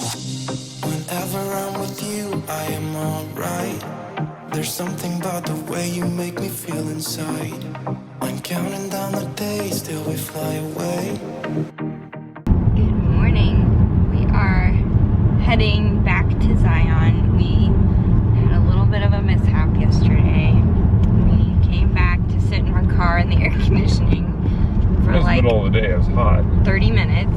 Whenever I'm with you, I am alright. There's something about the way you make me feel inside. I'm counting down the days till we fly away. Good morning. We are heading back to Zion. We had a little bit of a mishap yesterday. We came back to sit in our car in the air conditioning for like middle of the day. It was hot. 30 minutes.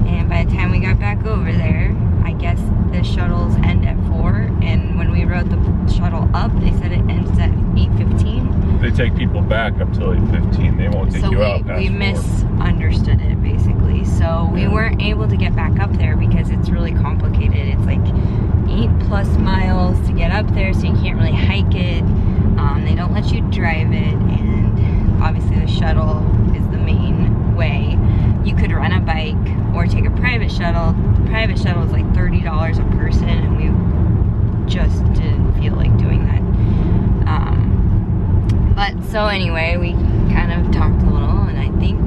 And by the time we got back over there, I guess the shuttles end at 4. And when we rode the shuttle up, they said it ends at 8:15. They take people back up till 8:15. They won't take you out past we 4. misunderstood it basically. So we weren't able to get back up there because it's really complicated. It's like 8+ miles to get up there, so you can't really hike it. They don't let you drive it, and obviously the shuttle is the main way. You could rent a bike or take a private shuttle. The private shuttle is like $30 a person, and we just didn't feel like doing that. But so anyway, we kind of talked a little, and I think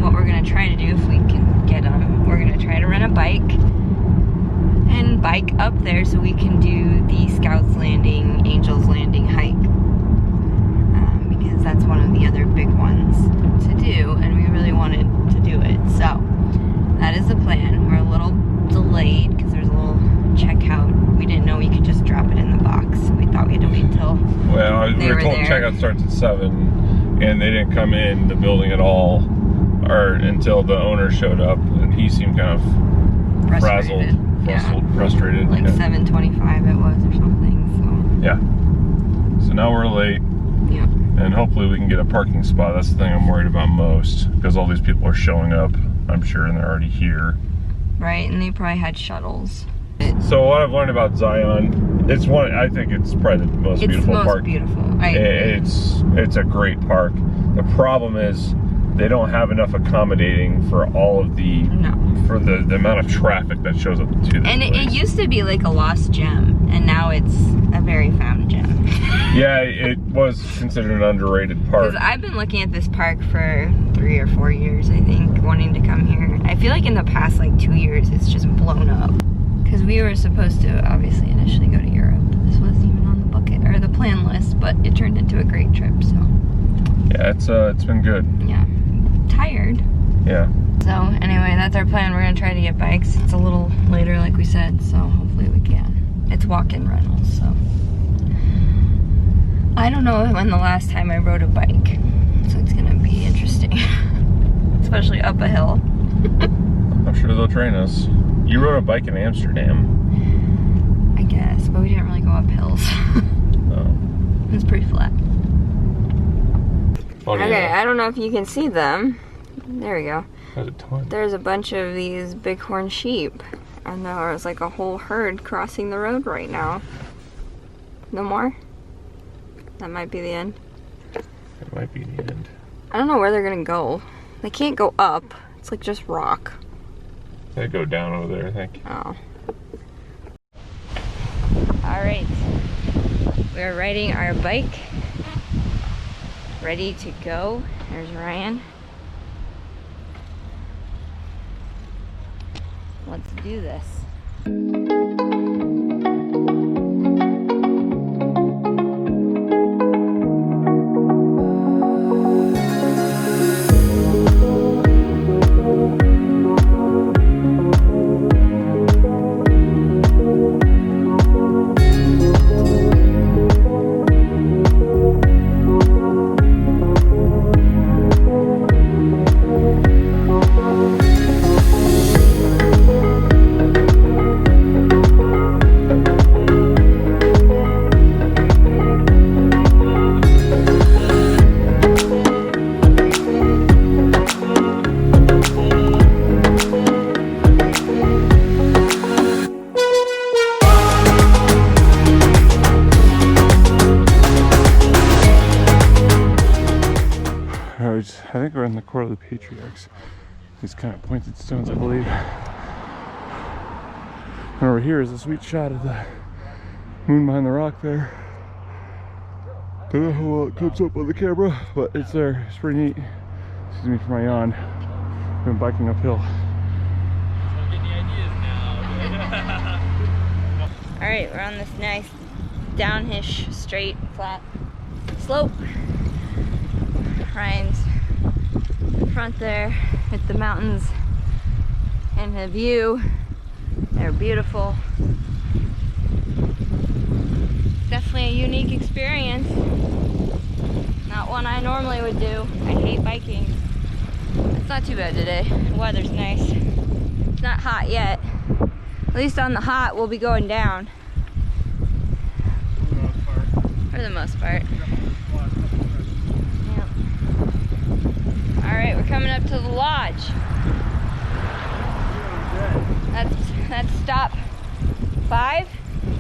what we're gonna try to do, if we can get them, we're gonna try to rent a bike and bike up there so we can do the Scouts Landing, Angels Landing hike. Because that's one of the other big ones to do, and we really wanted to do it. So that is the plan. We're a little delayed because there's a little checkout. We didn't know we could just drop it in the box. We thought we had to wait till Well, we were told checkout starts at 7, and they didn't come in the building at all, or until the owner showed up, and he seemed kind of frazzled, frustrated. Like 7:25 it was or something. So yeah. So now we're late. yeah. And hopefully we can get a parking spot. That's the thing I'm worried about most, because all these people are showing up, I'm sure, and they're already here. Right, and they probably had shuttles. So what I've learned about Zion, I think it's probably the most beautiful park. It's most beautiful. I agree. It's a great park. The problem is they don't have enough accommodating for all of the for the amount of traffic that shows up to this And place. it used to be like a lost gem, and now it's a very found gem. Yeah, it was considered an underrated park. Because I've been looking at this park for 3 or 4 years, I think, wanting to come here. I feel like in the past like 2 years, it's just blown up. Because we were supposed to obviously initially go to Europe. This wasn't even on the bucket or the plan list, but it turned into a great trip. So yeah, it's been good. yeah, tired. Yeah. So anyway, that's our plan. We're gonna try to get bikes. It's a little later, like we said, so hopefully we can. It's walk-in rentals, so. I don't know when the last time I rode a bike, so it's gonna be interesting, especially up a hill. I'm sure they'll train us. You rode a bike in Amsterdam. I guess, but we didn't really go up hills. Oh. It was pretty flat. Oh, Okay, yeah. I don't know if you can see them. There we go. There's a ton. There's a bunch of these Bighorn sheep, and there's like a whole herd crossing the road right now. No more? That might be the end. It might be the end. I don't know where they're gonna go. They can't go up. It's like just rock. They go down over there, I think. Oh. Alright. We're riding our bike. Ready to go. There's Ryan. Let's do this. I think we're in the Court of the Patriarchs. These kind of pointed stones, I believe. And over here is a sweet shot of the moon behind the rock there. Don't know how well it comes up on the camera, but it's there. It's pretty neat. Excuse me for my yawn. Been biking uphill. I'm getting the ideas now. Alright, we're on this nice downhish, straight, flat slope. Ryan's in front there with the mountains and the view. They're beautiful. Definitely a unique experience. Not one I normally would do. I hate biking. It's not too bad today. The weather's nice. It's not hot yet. At least on the hot, we'll be going down. For the most part. Yep. Alright, we're coming up to the lodge. That's stop 5?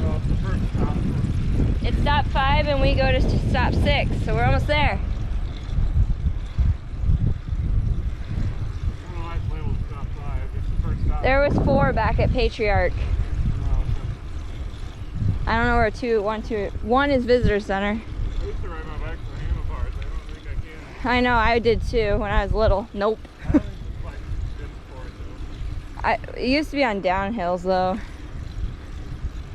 Well, it's the first stop. It's stop 5 and we go to stop 6, so we're almost there. There was 4 back at Patriarch. I don't know where 1 is visitor center. I used to ride my bike for handlebars. I don't think I can. I know, I did too when I was little. Nope. I don't think this bike is good for it though. It used to be on downhills though.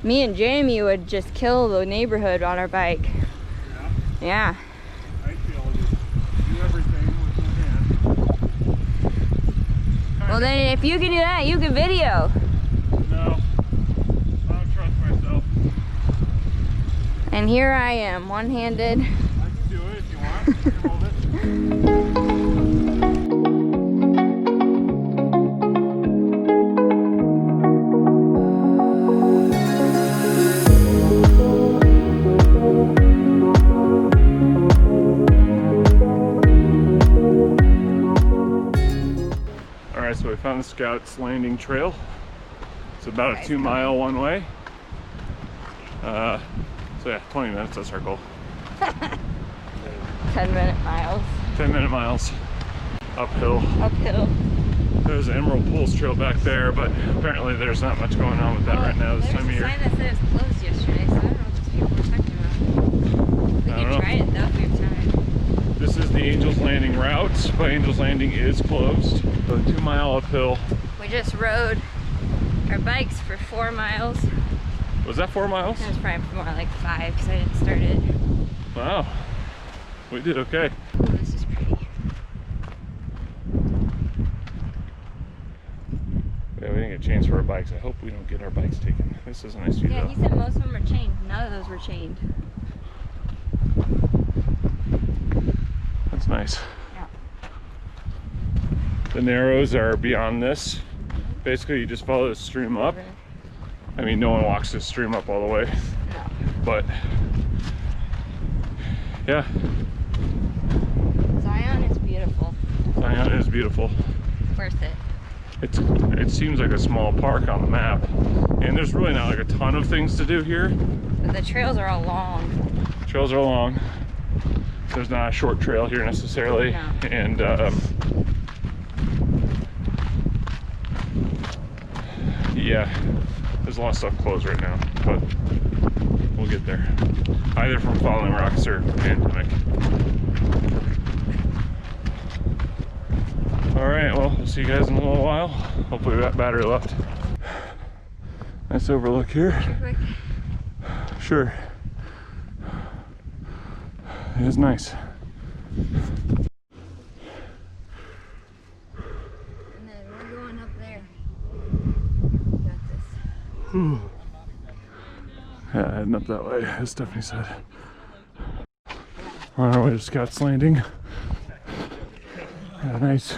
Me and Jamie would just kill the neighborhood on our bike. Yeah? Yeah. I used to be able to just do everything with my hand. Well then, if you can do that, you can video. No. I don't trust myself. And here I am, one-handed. I can do it if you want. You can hold it. Alright, so we found the Scouts Landing Trail. It's about a 2-mile one way. So yeah, 20 minutes, that's our goal. 10-minute miles. 10-minute miles. Uphill. Uphill. There's an Emerald Pools Trail back there, but apparently there's not much going on with that right now this time of year. There's a sign that said it was closed yesterday, so I don't know what these people were talking about. We can try it though if we have time. This is the Angels Landing route, but Angels Landing is closed. So 2-mile uphill. We just rode our bikes for 4 miles. Was that 4 miles? It was probably more like 5 because I didn't start it. Wow. We did okay. Oh, this is pretty. Yeah, we didn't get chains for our bikes. I hope we don't get our bikes taken. This is a nice view Yeah, though. he said most of them are chained. None of those were chained. That's nice. Yeah. The narrows are beyond this. Basically, you just follow the stream up. I mean, no one walks this stream up all the way. No. But yeah. Zion is beautiful. Zion is beautiful. Worth it. It seems like a small park on the map, and there's really not like a ton of things to do here. But the trails are all long. Trails are long. There's not a short trail here necessarily, No. and yeah, there's a lot of stuff closed right now, but we'll get there. Either from falling rocks or pandemic. All right, well, we'll see you guys in a little while. Hopefully we got battery left. Nice overlook here. Quick. Sure. It is nice. And then we're going up there. Got this. Yeah, heading up that way, as Stephanie said. We're on our way to Scouts Landing. Got a nice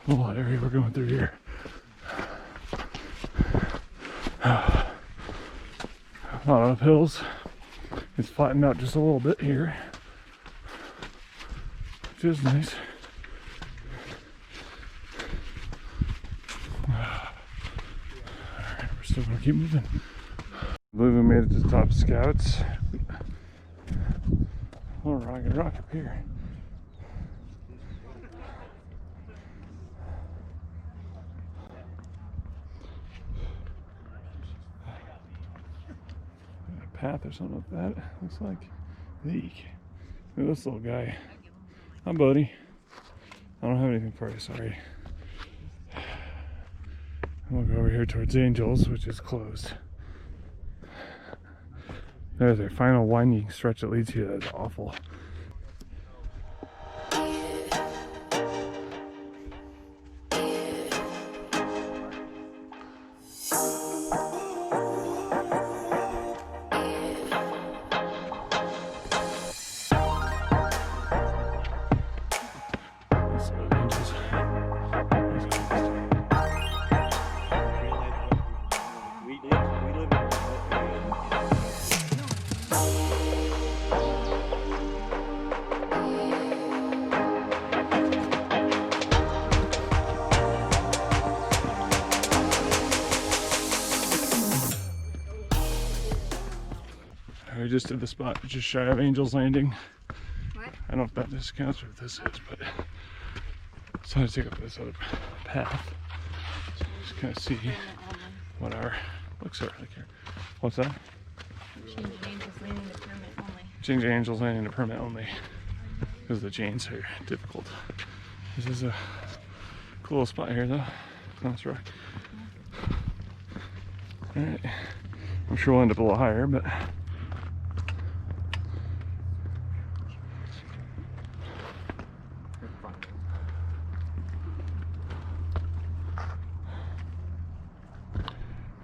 little area we're going through here. A lot of hills. It's flattened out just a little bit here, which is nice. Alright, we're still gonna keep moving. I believe we made it to the top of Scouts. Oh, rocket rock up here. Path or something like that. Looks like eek. Look at this little guy. Hi, buddy. I don't have anything for you, sorry. We'll go over here towards Angels, which is closed. There's a final winding stretch that leads here. That's awful. We just did the spot just shy of Angel's Landing. What? I don't know if that discounts or what this is, but so I take up this other path. So just kind of see what our looks are like here. What's that? Change Angel's Landing to permit only. Change Angel's Landing to permit only because the chains are difficult. This is a cool spot here though. Nice rock. Alright. I'm sure we'll end up a little higher, but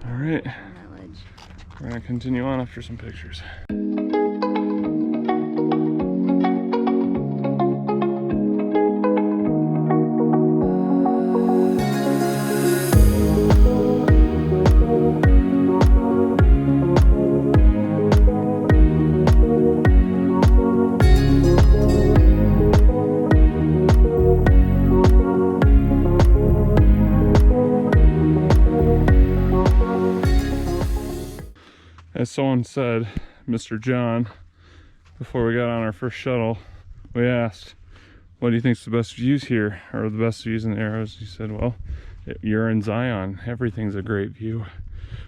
alright, we're gonna continue on after some pictures. As someone said, Mr. John, before we got on our first shuttle, we asked, what do you think's the best views here, or the best views in the Arrows? He said, well, you're in Zion. Everything's a great view,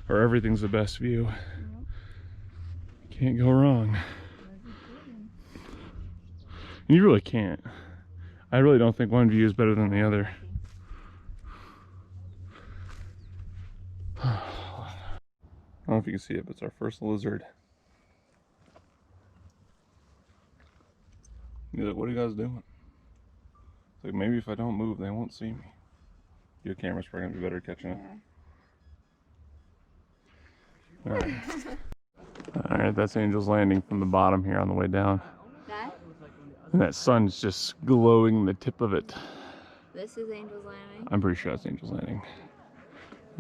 or everything's the best view. Can't go wrong. You really can't. I really don't think one view is better than the other. I don't know if you can see it, but it's our first lizard. He's like, what are you guys doing? It's like, maybe if I don't move, they won't see me. Your camera's probably gonna be better at catching it. Alright. Alright, that's Angel's Landing from the bottom here on the way down. That? And that sun's just glowing the tip of it. This is Angel's Landing? I'm pretty sure that's Angel's Landing.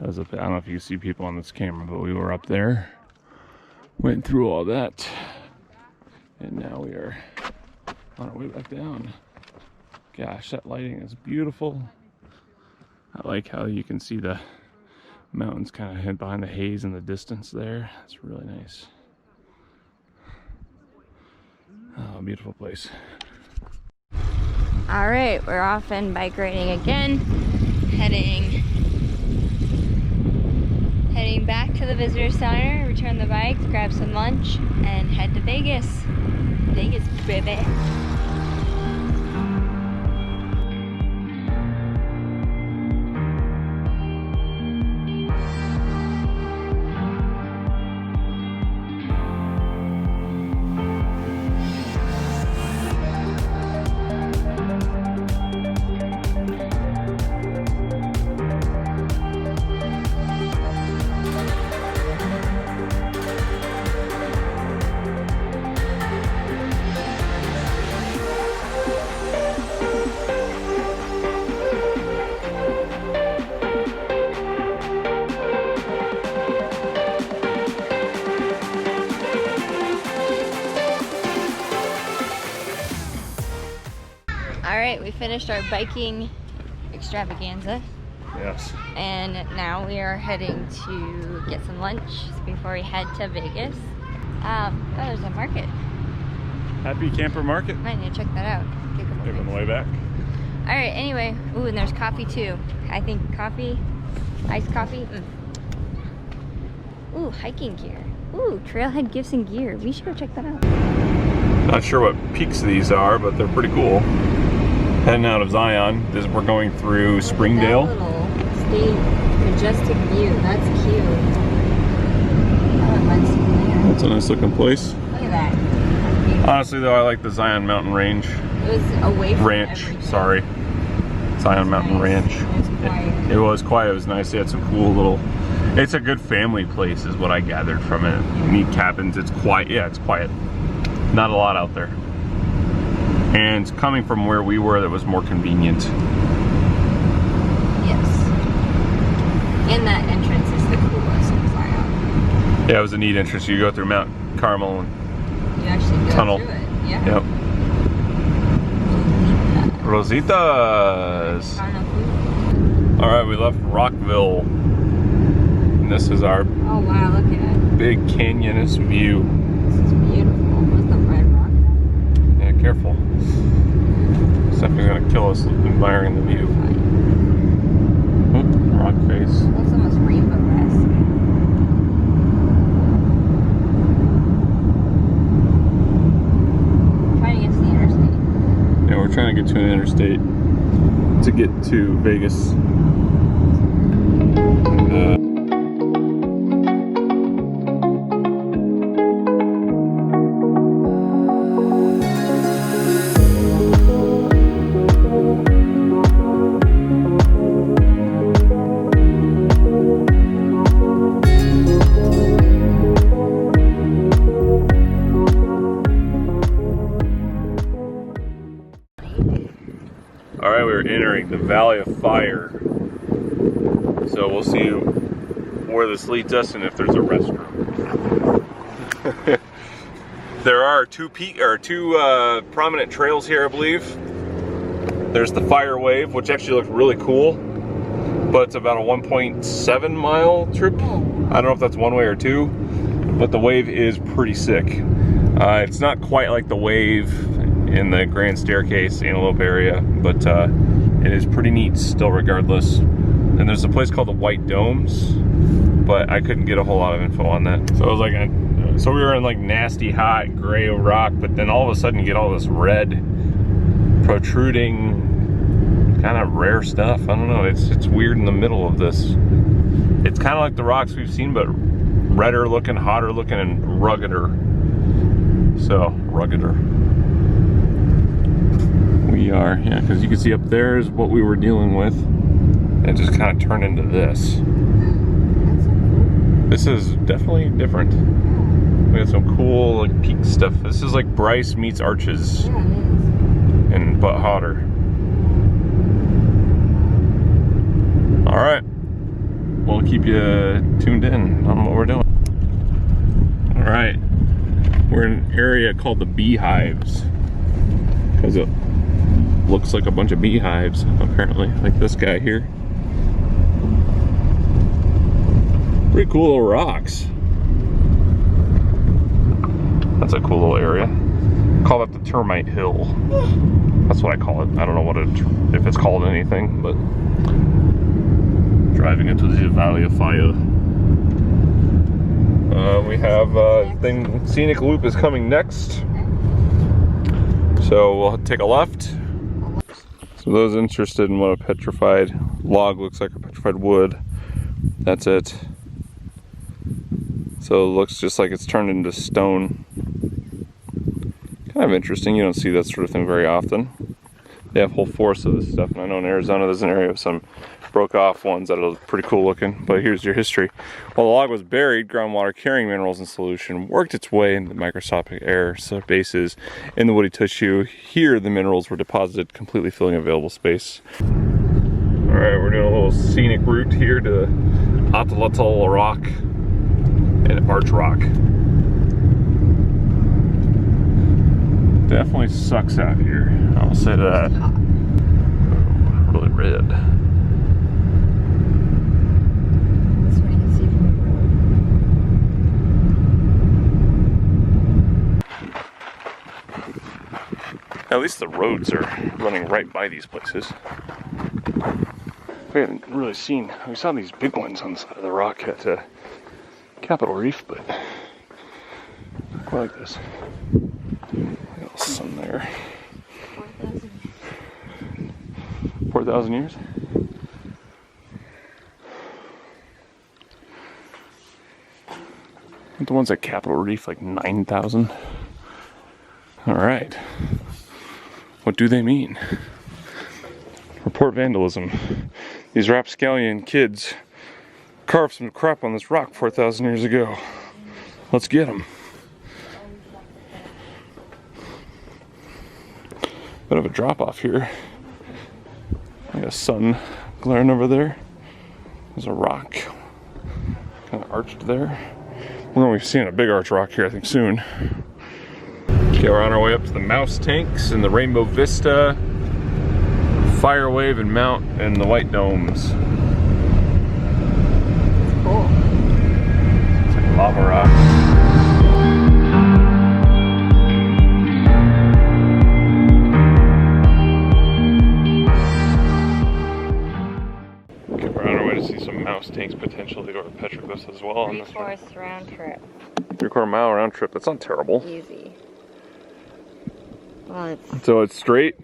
I don't know if you can see people on this camera, but we were up there, went through all that, and now we are on our way back down. Gosh, that lighting is beautiful. I like how you can see the mountains kind of hid behind the haze in the distance there. It's really nice. Oh, beautiful place. All right, we're off and bike riding again, heading back to the visitor center, return the bikes, grab some lunch, and head to Vegas. Vegas, baby. Alright, we finished our biking extravaganza. Yes. And now we are heading to get some lunch before we head to Vegas. Oh, there's a market. Happy Camper Market. Might need to check that out. Take on the way back. Alright, anyway. Ooh, and there's coffee too. I think coffee, iced coffee. Ooh, hiking gear. Ooh, trailhead gifts and gear. We should go check that out. Not sure what peaks these are, but they're pretty cool. Heading out of Zion, we're going through Springdale. That little state majestic view. That's cute. Oh, it lets you there. That's a nice looking place. Look at that. Honestly though, I like the Zion Mountain Range. It was away from Ranch, everything. sorry. Zion Mountain Nice. Ranch. It was quiet. It was quiet, it was nice. They had some cool little, it's a good family place is what I gathered from it. Neat cabins, it's quiet, yeah, it's quiet. Not a lot out there. And coming from where we were, that was more convenient. Yes. And that entrance is the coolest in Zion. Yeah, it was a neat entrance. You go through Mount Carmel and You actually go tunnel. through it. Yeah. Yep. Lolita. Rositas. Carnival food. All right, we left Rockville. And this is our Oh wow, look at it. big canyonous view. This is beautiful. What's the red rock? Yeah, careful. It's definitely gonna kill us admiring the view. Oop, rock face. Looks almost rainbow-esque. Trying to get to the interstate. Yeah, we're trying to get to an interstate to get to Vegas. All right, we're entering the Valley of Fire. So we'll see where this leads us and if there's a restroom. There are two prominent trails here, I believe. There's the Fire Wave, which actually looks really cool, but it's about a 1.7 mile trip. I don't know if that's one way or two, but the wave is pretty sick. It's not quite like the wave in the Grand Staircase Antelope area, but it is pretty neat still regardless. And there's a place called the White Domes, but I couldn't get a whole lot of info on that. So it was like, so we were in like nasty hot gray rock, but then all of a sudden you get all this red protruding kind of rare stuff. I don't know, it's weird in the middle of this. It's kind of like the rocks we've seen, but redder looking, hotter looking, and ruggeder. So, ruggeder. We are, yeah, because you can see up there is what we were dealing with. It just kind of turned into this. This is definitely different. We have some cool like peak stuff. This is like Bryce meets Arches. Yeah, it is. And but hotter. All right, we'll keep you tuned in on what we're doing. All right, we're in an area called the Beehives because it looks like a bunch of beehives apparently, like this guy here. Pretty cool little rocks. That's a cool little area. Call that the Termite Hill. That's what I call it. I don't know what if it's called anything, but driving into the Valley of Fire. We have Scenic Loop is coming next. So we'll take a left. So those interested in what a petrified log looks like, or petrified wood, that's it. So it looks just like it's turned into stone. Kind of interesting, you don't see that sort of thing very often. They have whole forests of this stuff, and I know in Arizona there's an area of some broke off ones that are pretty cool looking, but here's your history. While the log was buried, groundwater carrying minerals in solution worked its way into the microscopic air bases in the woody tissue. Here the minerals were deposited, completely filling available space. Alright, we're doing a little scenic route here to Atlatl Rock and Arch Rock. Definitely sucks out here, I'll say that. Really red. That's what you can see from the road. At least the roads are running right by these places. We haven't really seen, we saw these big ones on the side of the rock at Capitol Reef, but not quite like this. What else in there? 4,000 years? The ones at Capitol Reef, like 9,000. All right. What do they mean? Report vandalism. These rapscallion kids carved some crap on this rock 4,000 years ago. Let's get them. Bit of a drop off here. Like a sun glaring over there. There's a rock kind of arched there. We're going to be seeing a big arch rock here, I think, soon. Okay, we're on our way up to the mouse tanks and the Rainbow Vista, Fire Wave and Mount, and the White Domes. Cool. It's like lava rock. Okay, we're on our way to see some mouse tanks potentially, or petroglyphs as well. 3/4 round trip. 3/4 mile round trip. That's not terrible. Easy. Well, it's... So it's straight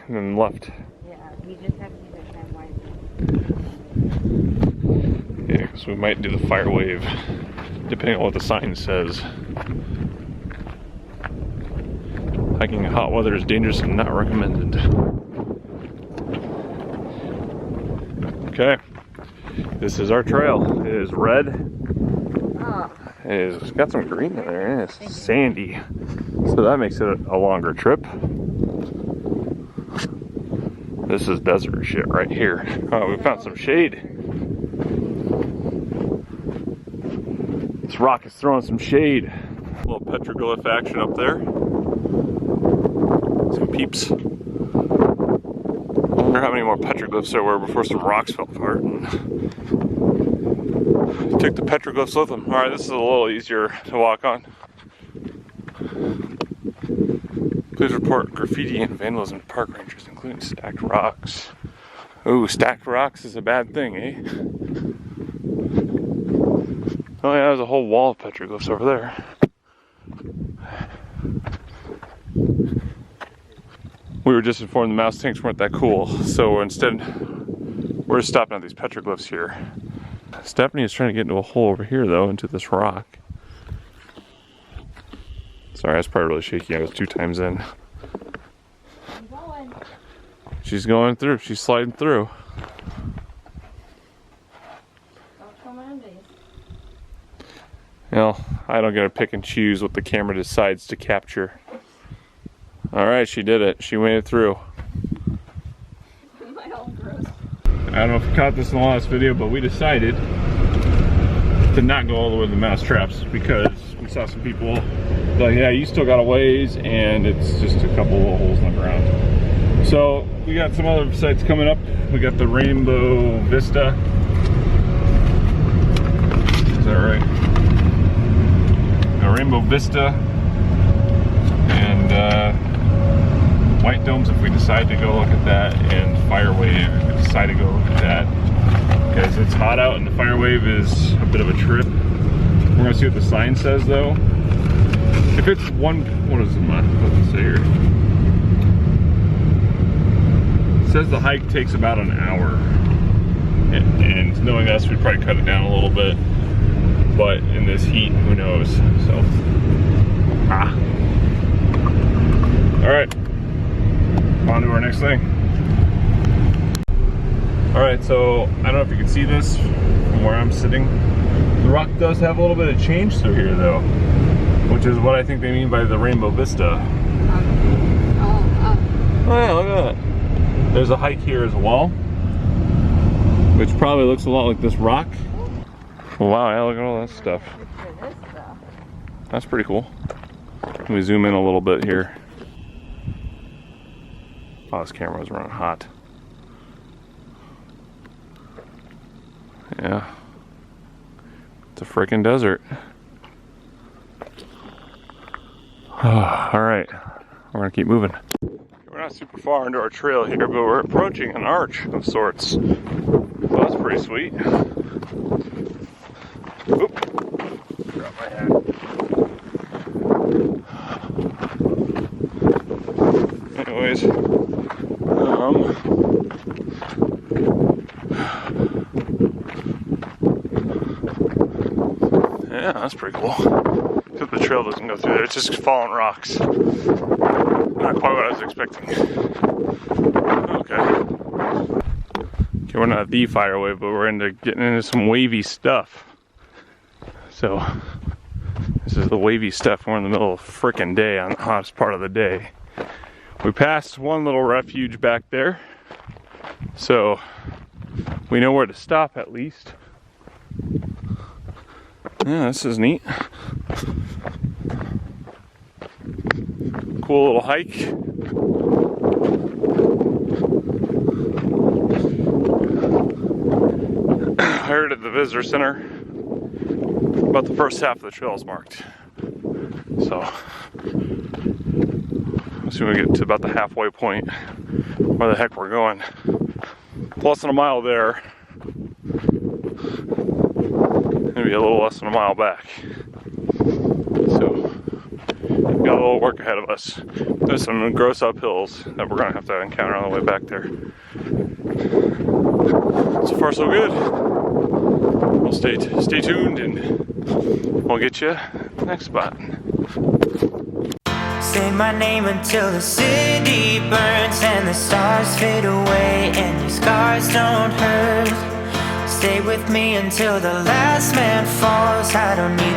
and then left. Yeah, you just have to use it time wisely. Yeah, because we might do the Fire Wave, depending on what the sign says. Hiking in hot weather is dangerous and not recommended. Okay, this is our trail. It is red. Oh. It's got some green in there, and it's sandy. So that makes it a longer trip. This is desert shit right here. Oh, we found some shade. This rock is throwing some shade. A little petroglyph action up there. Some peeps. I wonder how many more petroglyphs there were before some rocks fell apart. And took the petroglyphs with them. Alright, this is a little easier to walk on. Please report graffiti and vandalism to park rangers, including stacked rocks. Ooh, stacked rocks is a bad thing, eh? Oh yeah, there's a whole wall of petroglyphs over there. We were just informed the mouse tanks weren't that cool, so instead we're stopping at these petroglyphs here. Stephanie is trying to get into a hole over here though, into this rock. Sorry, I was probably really shaky. I was 2 times in. I'm going. She's going through. She's sliding through. Don't come on me. You know, I don't get to pick and choose what the camera decides to capture. Alright, she did it. She made it through. My own gross. I don't know if you caught this in the last video, but we decided to not go all the way to the mouse traps because we saw some people like, yeah, you still got a ways and it's just a couple little holes in the ground. So we got some other sites coming up. We got the Rainbow Vista. Is that right? The Rainbow Vista and White Domes if we decide to go look at that, and Fire Wave if we decide to go look at that. Because it's hot out and the Fire Wave is a bit of a trip. We're gonna see what the sign says though. If it's one, what is it say here? It says the hike takes about an hour. And knowing us, we'd probably cut it down a little bit. But in this heat, who knows? So, all right, on to our next thing. All right, so I don't know if you can see this from where I'm sitting. The rock does have a little bit of change through here though, which is what I think they mean by the Rainbow Vista. Oh yeah, look at that. There's a hike here as well, which probably looks a lot like this rock. Wow, yeah, look at all that stuff. That's pretty cool. Let me zoom in a little bit here. Oh, this camera's running hot. Yeah. It's a freaking desert. Alright, we're gonna keep moving. We're not super far into our trail here, but we're approaching an arch of sorts. So that's pretty sweet. Oop. Drop my hat. Anyways, Yeah, that's pretty cool. Except the trail doesn't go through there. It's just fallen rocks. Not quite what I was expecting. Okay. Okay, we're not the fire wave, but we're getting into some wavy stuff. So, this is the wavy stuff. We're in the middle of frickin' day on the hottest part of the day. We passed one little refuge back there. So, we know where to stop at least. Yeah, this is neat. Cool little hike. I heard at the visitor center about the first half of the trail is marked. So, as soon as we get to about the halfway point where the heck we're going. Less than a mile there. Maybe a little less than a mile back. So, we've got a little work ahead of us. There's some gross uphills that we're gonna have to encounter on the way back there. So far, so good. We'll stay tuned and we'll get you the next spot. Say my name until the city burns and the stars fade away and your scars don't hurt. Stay with me until the last man falls. I don't need